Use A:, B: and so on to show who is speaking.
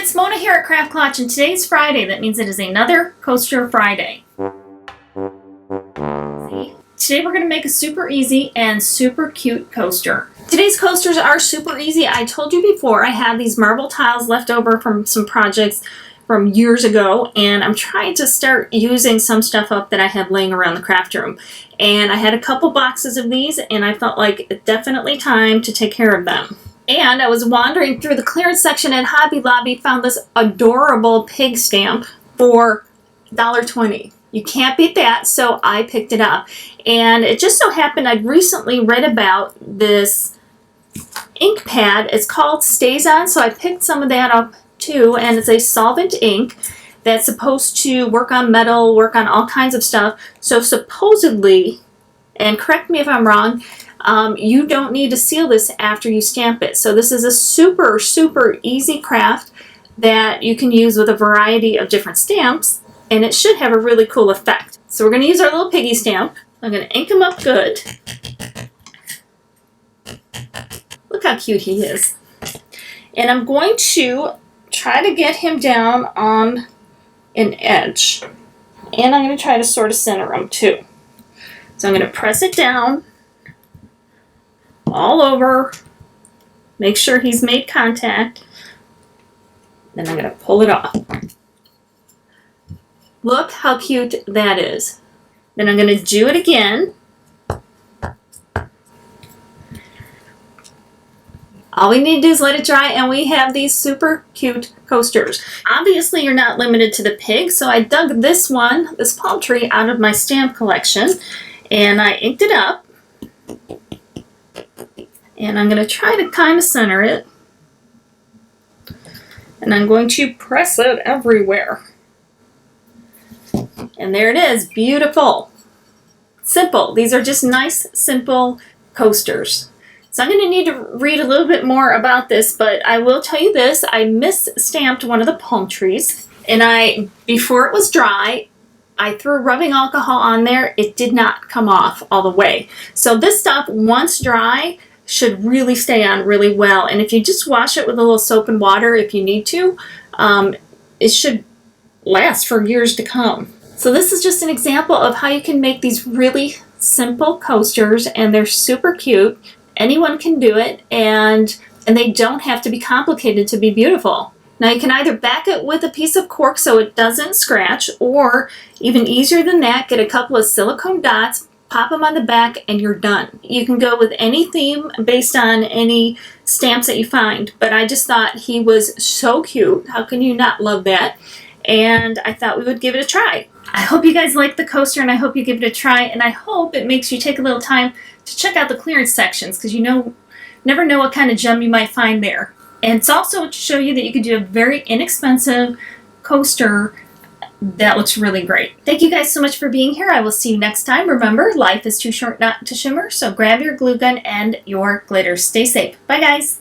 A: it's Mona here at Klatch, and today's Friday. That means it is another Coaster Friday. Today we're going to make a super easy and super cute coaster. Today's coasters are super easy. I told you before I had these marble tiles left over from some projects from years ago, and I'm trying to start using some stuff up that I had laying around the craft room. And I had a couple boxes of these, and I felt like it's definitely time to take care of them. And I was wandering through the clearance section at Hobby Lobby, found this adorable pig stamp for $1.20. You can't beat that, so I picked it up. And it just so happened I'd recently read about this ink pad. It's called Stays On, so I picked some of that up too, and it's a solvent ink that's supposed to work on metal, work on all kinds of stuff. So supposedly, and correct me if I'm wrong, you don't need to seal this after you stamp it. So this is a super, super easy craft that you can use with a variety of different stamps, and it should have a really cool effect. So we're going to use our little piggy stamp. I'm going to ink him up good. Look how cute he is. And I'm going to try to get him down on an edge. And I'm going to try to sort of center him too. So I'm going to press it down all over, make sure he's made contact, then I'm going to pull it off. Look how cute that is. Then I'm going to do it again. All we need to do is let it dry, and we have these super cute coasters. Obviously, you're not limited to the pig, so I dug this one, this palm tree, out of my stamp collection, and I inked it up. And I'm going to try to kind of center it. And I'm going to press it everywhere. And there it is. Beautiful. Simple. These are just nice, simple coasters. So I'm going to need to read a little bit more about this, but I will tell you this. I mis-stamped one of the palm trees. And before it was dry, I threw rubbing alcohol on there. It did not come off all the way. So this stuff, once dry, should really stay on really well. And if you just wash it with a little soap and water if you need to, it should last for years to come. So this is just an example of how you can make these really simple coasters, and they're super cute. Anyone can do it, and they don't have to be complicated to be beautiful. Now you can either back it with a piece of cork so it doesn't scratch, or even easier than that, get a couple of silicone dots, pop them on the back, and you're done. You can go with any theme based on any stamps that you find, but I just thought he was so cute. How can you not love that? And I thought we would give it a try. I hope you guys like the coaster, and I hope you give it a try, and I hope it makes you take a little time to check out the clearance sections, because you never know what kind of gem you might find there. And it's also to show you that you can do a very inexpensive coaster that looks really great. Thank you guys so much for being here. I will see you next time. Remember, life is too short not to shimmer, so grab your glue gun and your glitter. Stay safe. Bye, guys.